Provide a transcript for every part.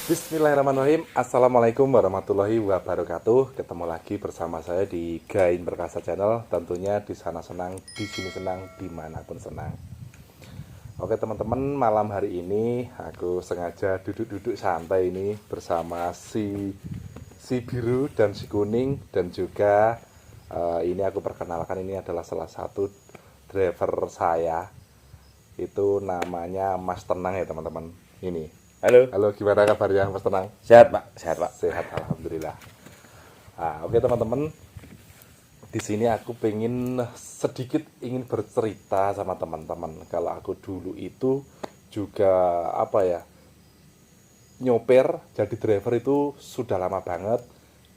Bismillahirrahmanirrahim. Assalamualaikum warahmatullahi wabarakatuh. Ketemu lagi bersama saya di Gain Perkasa Channel. Tentunya di sana senang, di sini senang, dimanapun senang. Oke teman-teman, malam hari ini aku sengaja duduk-duduk santai ini bersama si biru dan si kuning, dan juga ini aku perkenalkan, ini adalah salah satu driver saya. Itu namanya Mas Tenang ya teman-teman. Ini. Halo. Halo, gimana kabarnya Mas Tenang? Sehat, Pak. Sehat, Pak. Sehat, alhamdulillah. Oke teman-teman, di sini aku sedikit ingin bercerita sama teman-teman. Kalau aku dulu itu juga nyopir, jadi driver itu sudah lama banget,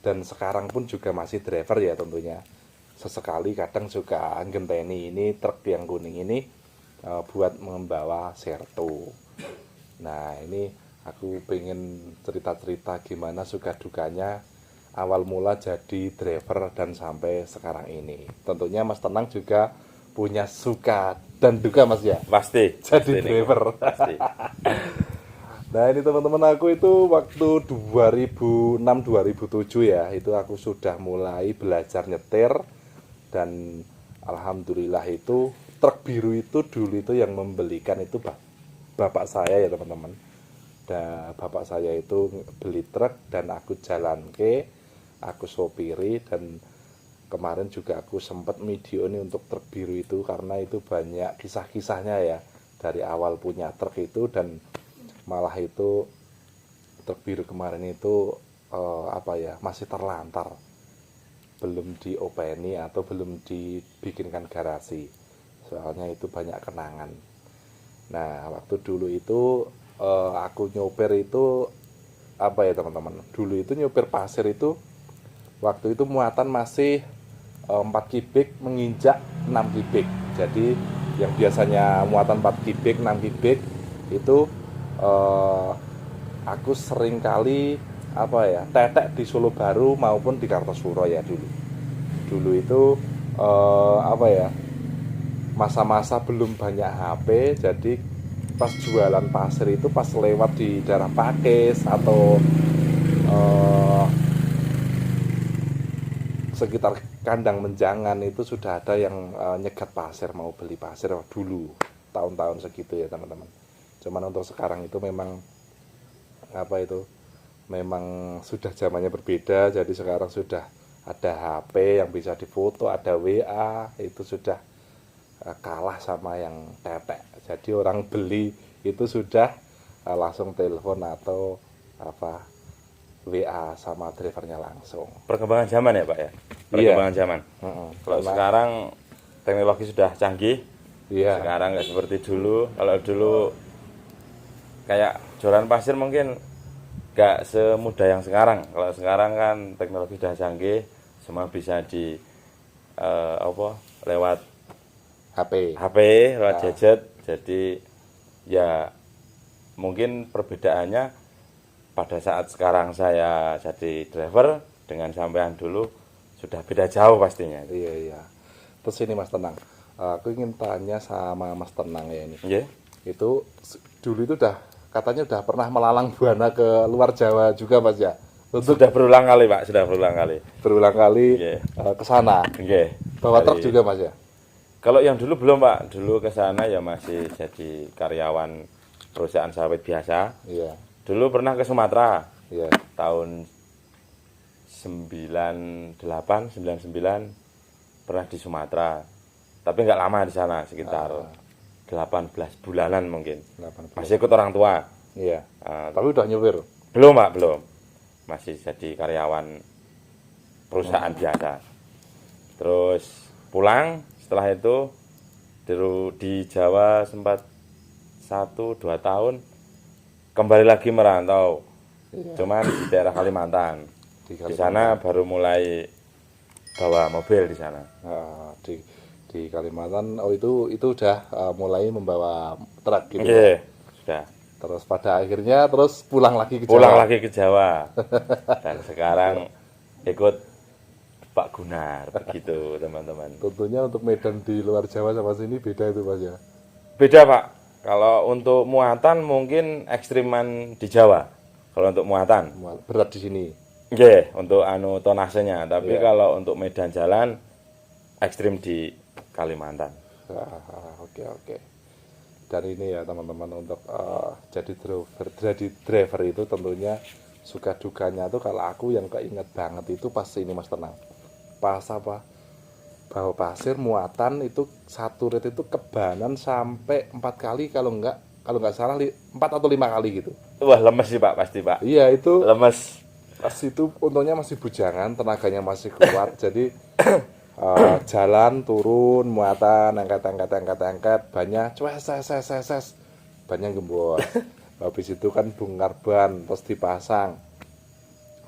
dan sekarang pun juga masih driver ya tentunya. Sesekali kadang juga genteni ini truk yang kuning ini buat membawa serto. Nah ini aku pengen cerita-cerita gimana suka dukanya awal mula jadi driver dan sampai sekarang ini. Tentunya Mas Tenang juga punya suka dan duka Mas ya? Pasti. Jadi pasti driver. Pasti. Nah ini teman-teman, aku itu waktu 2006-2007 ya, itu aku sudah mulai belajar nyetir. Dan alhamdulillah itu truk biru itu dulu itu yang membelikan itu bapak saya ya teman-teman. Dan bapak saya itu beli truk dan aku aku sopiri, dan kemarin juga aku sempat video ini untuk truk biru itu karena itu banyak kisah-kisahnya ya dari awal punya truk itu, dan malah itu truk biru kemarin itu masih terlantar, belum diopeni atau belum dibikinkan garasi, soalnya itu banyak kenangan. Nah waktu dulu itu aku nyopir itu teman-teman, dulu itu nyopir pasir itu waktu itu muatan masih 4 kubik menginjak 6 kubik. Jadi yang biasanya muatan 4 kubik 6 kubik itu aku sering kali tetek di Solo Baru maupun di Kartosuro ya dulu itu masa-masa belum banyak HP. Jadi pas jualan pasir itu pas lewat di daerah Pakis atau sekitar kandang Menjangan itu sudah ada yang nyegat pasir, mau beli pasir dulu tahun-tahun segitu ya teman-teman. Cuman untuk sekarang itu memang memang sudah zamannya berbeda. Jadi sekarang sudah ada HP yang bisa difoto, ada WA, itu sudah kalah sama yang tetek. Jadi orang beli itu sudah langsung telepon atau WA sama drivernya langsung. Perkembangan zaman ya, Pak ya. Perkembangan zaman. Kalau sekarang teknologi sudah canggih. Iya. Sekarang nggak seperti dulu. Kalau dulu kayak jualan pasir mungkin nggak semudah yang sekarang. Kalau sekarang kan teknologi sudah canggih, semua bisa di lewat HP, lewat gadget. Jadi ya mungkin perbedaannya pada saat sekarang saya jadi driver dengan sampean dulu sudah beda jauh pastinya. Iya. Terus ini Mas Tenang, aku ingin tanya sama Mas Tenang ya ini. Yeah. Itu dulu itu katanya udah pernah melalang buana ke luar Jawa juga Mas ya? Sudah berulang kali Pak, sudah berulang kali. Berulang kali ke sana. Bawa truk juga Mas ya? Kalau yang dulu belum Pak, dulu ke sana ya masih jadi karyawan perusahaan sawit biasa. Iya. Dulu pernah ke Sumatera. Iya. Tahun 98, 99 pernah di Sumatera. Tapi nggak lama di sana, sekitar 18 bulanan mungkin. 18. Masih ikut orang tua. Iya. Tapi udah nyopir? Belum Pak, belum. Masih jadi karyawan perusahaan biasa. Terus pulang, setelah itu di Jawa sempat 1-2 tahun, kembali lagi merantau. Iya. Cuman di daerah Kalimantan. Di sana baru mulai bawa mobil di sana. Di Kalimantan, itu udah mulai membawa truk gitu. Iya, sudah. Terus pada akhirnya pulang lagi ke Jawa. Pulang lagi ke Jawa. Dan sekarang ikut Pak Gunar, begitu teman-teman. Tentunya untuk medan di luar Jawa sama sini beda itu Mas ya? Beda Pak. Kalau untuk muatan mungkin ekstriman di Jawa. Kalau untuk muatan, berat di sini. nggih, untuk tonasenya. Tapi Iya. kalau untuk medan jalan ekstrim di Kalimantan. Oke oke. Dan ini ya teman-teman, untuk jadi driver itu tentunya suka dukanya tuh, kalau aku yang keinget banget itu pas ini Mas Tenang. Pas apa? Bawa pasir muatan itu satu rit itu kebanan sampai 4 kali, kalau nggak salah 4 atau 5 kali gitu. Wah, lemes sih Pak, pasti Pak. Iya itu Lemes. pas itu untungnya masih bujangan, tenaganya masih kuat. Jadi jalan turun muatan angkat banyak cues banyak gembos. Habis itu kan bongkar ban, terus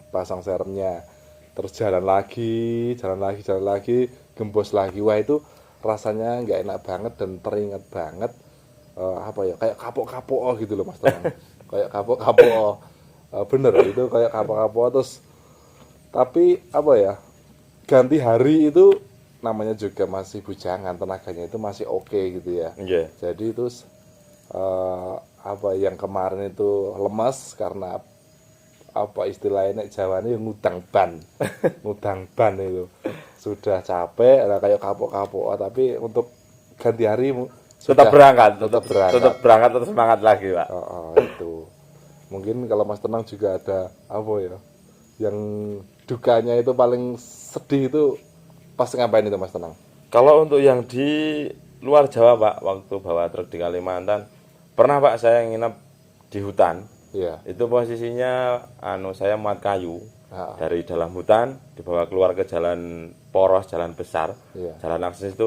pasang seremnya, terus jalan lagi gembos lagi. Wah itu rasanya nggak enak banget dan teringat banget, apa ya, kayak kapok-kapok gitu loh Mas Tenang. Kayak kapok-kapok. Bener itu kayak kapok-kapok. Terus tapi apa ya, ganti hari itu namanya juga masih bujangan, tenaganya itu masih oke gitu ya. Nggih. Jadi itu apa yang kemarin itu lemas karena apa istilahnya Jawanya ngutang ban. Ngutang ban itu sudah capek lah, kayak kapok-kapok, tapi untuk ganti hari Tetap berangkat, tetap berangkat. tetap berangkat, tetap semangat lagi Pak. Itu mungkin kalau Mas Tenang juga ada apa ya, yang dukanya itu paling sedih itu pas ngapain itu Mas Tenang? Kalau untuk yang di luar Jawa Pak, waktu bawa truk di Kalimantan, pernah Pak saya nginep di hutan. Iya. Itu posisinya saya muat kayu Ah, dari dalam hutan dibawa keluar ke jalan poros, jalan besar, iya. jalan akses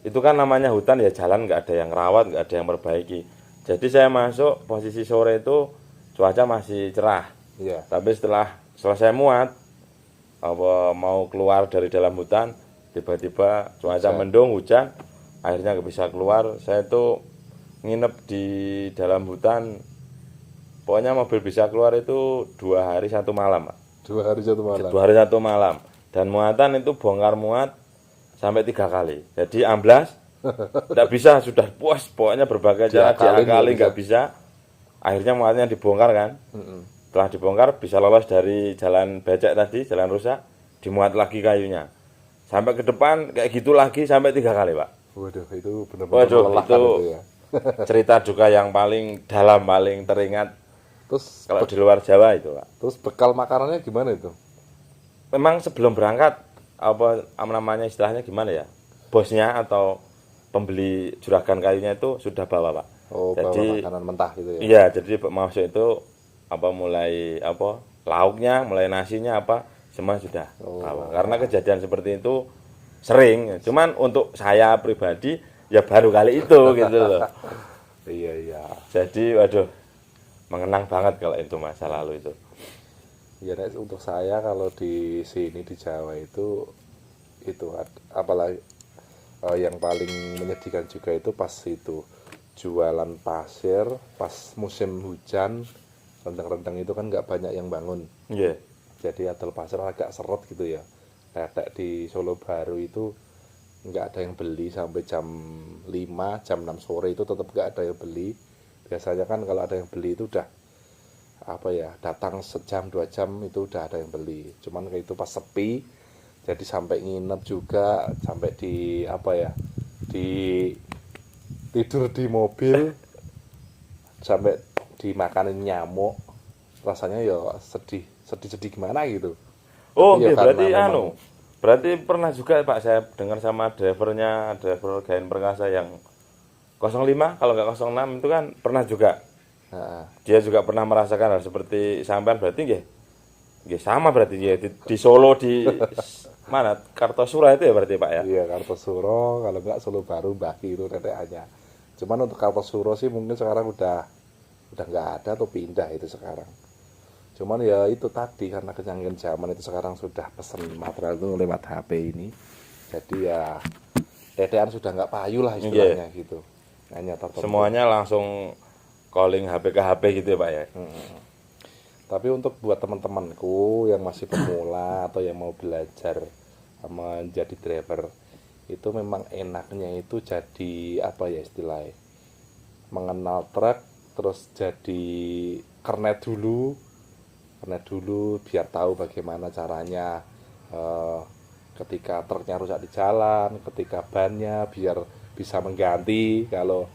itu kan namanya hutan ya, jalan nggak ada yang rawat, nggak ada yang perbaiki. Jadi saya masuk posisi sore itu cuaca masih cerah. Iya. Tapi setelah selesai muat, apa mau keluar dari dalam hutan, tiba-tiba cuaca mendung, hujan, akhirnya nggak bisa keluar. Saya itu nginep di dalam hutan, pokoknya mobil bisa keluar itu 2 hari 1 malam Pak. 2 hari 1 malam. 2 hari 1 malam. Dan muatan itu bongkar muat sampai 3 kali. Jadi amblas, tidak bisa, sudah puas, pokoknya berbagai cara diakali nggak bisa. Akhirnya muatnya dibongkar kan. Setelah dibongkar bisa lolos dari jalan becek tadi, jalan rusak, dimuat lagi kayunya. Sampai ke depan kayak gitu lagi sampai 3 kali Pak. Waduh, itu benar-benar Waduh, melelahkan itu itu ya. cerita duka yang paling dalam, paling teringat Terus kalau di luar Jawa itu Pak. terus bekal makanannya gimana itu? Memang sebelum berangkat, apa namanya istilahnya gimana ya, bosnya atau pembeli juragan kayunya itu sudah bawa Pak. Oh, bawa Jadi makanan mentah gitu ya. iya, jadi masuk itu mulai lauknya, mulai nasinya semua sudah bawa. Karena kejadian seperti itu sering, cuman untuk saya pribadi ya baru kali itu gitu loh. Iya, iya. Jadi waduh, mengenang banget kalau itu masa lalu itu. Ya, Nek, untuk saya kalau di sini di Jawa itu apalagi yang paling menyedihkan juga itu pas itu jualan pasir pas musim hujan, rentang-rentang itu kan nggak banyak yang bangun. Iya. Jadi adol pasir agak seret gitu ya. Tetek di Solo Baru itu nggak ada yang beli sampai jam 5, jam 6 sore itu tetap nggak ada yang beli. Biasanya kan kalau ada yang beli itu udah apa ya, datang sejam 2 jam itu udah ada yang beli. Cuman kayak itu pas sepi, jadi sampai nginep juga, sampai di apa ya, di tidur di mobil, sampai dimakanin nyamuk. Rasanya ya sedih gimana gitu. Oh, Tapi ya iya, berarti karena memang berarti pernah juga Pak saya dengar sama driver Gain Perkasa yang 05, kalau nggak 06 itu kan pernah juga. nah, Dia juga pernah merasakan hal seperti sampean, berarti nggih sama berarti ya di Solo, di mana, Kartosura itu ya berarti Pak ya. iya Kartosuro, kalau nggak Solo Baru Baki itu teteannya. Cuman untuk Kartosuro sih mungkin sekarang udah nggak ada atau pindah itu sekarang. Cuman ya itu tadi, karena kecanggihan zaman itu sekarang sudah pesan material itu lewat HP ini. Jadi ya tetean sudah nggak payu lah istilahnya gitu. Hanya tertentu. Semuanya langsung calling HP ke HP gitu ya Pak ya. Tapi untuk buat teman-temanku yang masih pemula atau yang mau belajar menjadi driver, itu memang enaknya itu jadi apa ya istilahnya, mengenal truk, terus jadi kernet dulu, kernet dulu biar tahu bagaimana caranya ketika truknya rusak di jalan, ketika bannya biar bisa mengganti kalau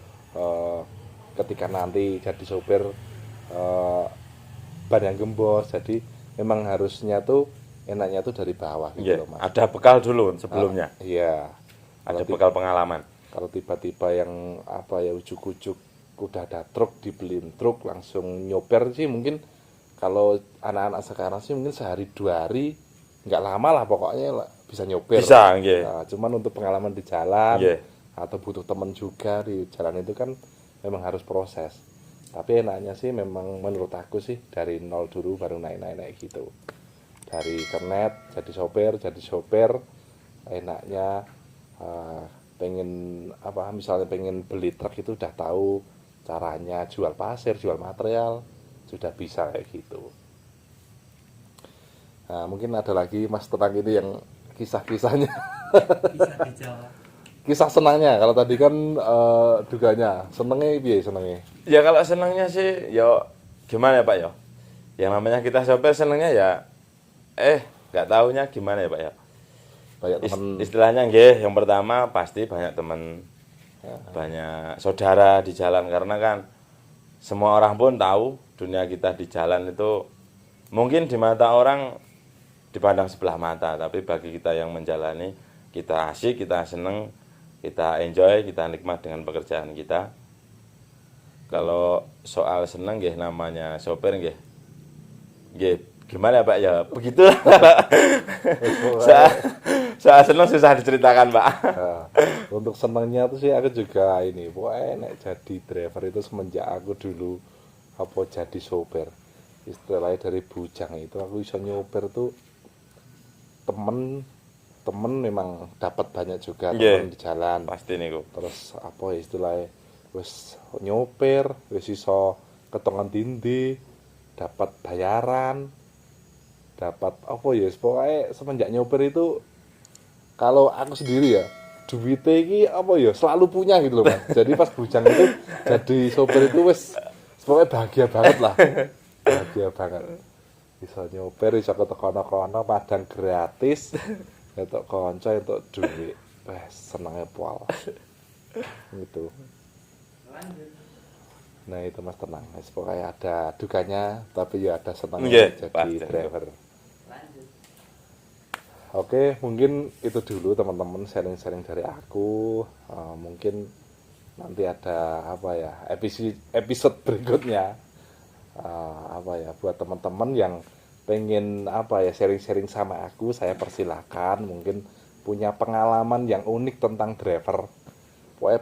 ketika nanti jadi sopir ban yang gembos. Jadi memang harusnya tuh enaknya tuh dari bawah gitu Iya, loh Mas. ada bekal dulu sebelumnya. Iya. Ada Kalau bekal pengalaman. kalau tiba-tiba yang apa ya ujuk-ujuk udah ada truk, dibeliin truk langsung nyoper sih mungkin kalau anak-anak sekarang sih mungkin sehari 2 hari nggak lama lah pokoknya bisa nyoper. Bisa, nggih. Nah, cuman untuk pengalaman di jalan Nggih. atau butuh teman juga di jalan itu kan memang harus proses. Tapi enaknya sih memang menurut aku sih dari nol dulu baru naik-naik gitu. Dari kernet jadi sopir enaknya pengen apa misalnya pengen beli truk itu udah tahu caranya jual pasir, jual material, sudah bisa kayak gitu. Nah, mungkin ada lagi Mas tentang ini yang kisah-kisahnya. Bisa dijawab. Kisah senangnya kalau tadi kan duganya, senengnya piye senengnya? Ya kalau senangnya sih ya gimana ya Pak ya? Yang namanya kita sopir senangnya ya nggak taunya gimana ya Pak ya? Banyak teman Istilahnya nggih, yang pertama pasti banyak teman, banyak saudara di jalan karena kan semua orang pun tahu dunia kita di jalan itu mungkin di mata orang dipandang sebelah mata, tapi bagi kita yang menjalani kita asik, kita seneng, kita enjoy, kita nikmat dengan pekerjaan kita. Kalau soal seneng nggih namanya sopir nggih. Nggih, gimana Pak ya? Begitu. Soal seneng susah diceritakan, Pak. Nah, untuk senangnya tuh sih aku juga ini pokoknya nek jadi driver itu semenjak aku dulu apa jadi sopir istilahnya dari bujang itu aku bisa nyopir tuh temen memang dapat banyak juga Iya. temen di jalan. Pasti niku. Terus apa ya istilahnya wis nyopir wis iso ketongan tindi dapat bayaran dapat apa ya pokoknya semenjak nyopir itu kalau aku sendiri ya duitnya ini apa ya selalu punya gitu loh Mas. Jadi pas bujang itu jadi sopir itu wis pokoknya bahagia banget lah. Bahagia banget. Bisa nyopir, bisa ketekono-kono padang gratis. Untuk konco, untuk duit. Senangnya pol. Gitu. Lanjut. Nah itu Mas tenang. Pokoknya ada dukanya, tapi ya ada Nggih, senangnya jadi pasti. driver. Lanjut. Oke, mungkin itu dulu teman-teman sharing-sharing dari aku. Mungkin nanti ada apa ya episode berikutnya apa ya buat teman-teman yang pengen apa ya sharing-sharing sama aku, saya persilahkan. Mungkin punya pengalaman yang unik tentang driver, pokoknya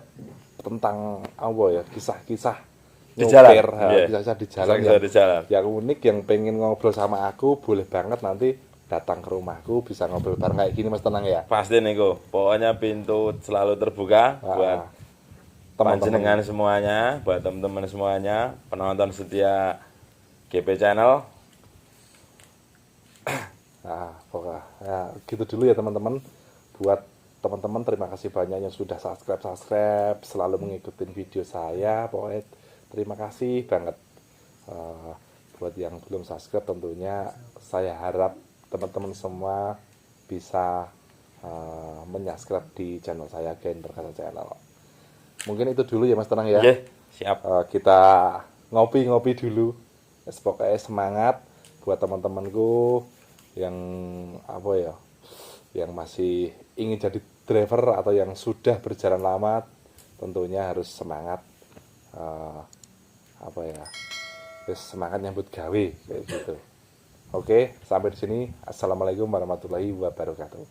tentang apa ya kisah-kisah Di nyopir, jalan, iya. kisah-kisah di jalan Kisah di jalan. yang unik yang pengen ngobrol sama aku boleh banget nanti datang ke rumahku bisa ngobrol bareng kayak gini Mas tenang ya. Pasti niku. Pokoknya pintu selalu terbuka buat panjenengan semuanya, buat teman-teman semuanya, penonton setia GP Channel. Nah, pokoknya ya, gitu dulu ya teman-teman. Buat teman-teman terima kasih banyak yang sudah subscribe, selalu mengikuti video saya. Pokoknya terima kasih banget. Buat yang belum subscribe tentunya saya harap teman-teman semua bisa menyubscribe di channel saya Gen Perkasa Channel. Mungkin itu dulu ya Mas Tenang ya. Nggih, siap. Kita ngopi-ngopi dulu. Pokoknya semangat buat teman-temanku yang apa ya, yang masih ingin jadi driver atau yang sudah berjalan lama, tentunya harus semangat apa ya, terus semangat nyambut gawe kayak gitu. Oke, sampai di sini. Assalamualaikum warahmatullahi wabarakatuh.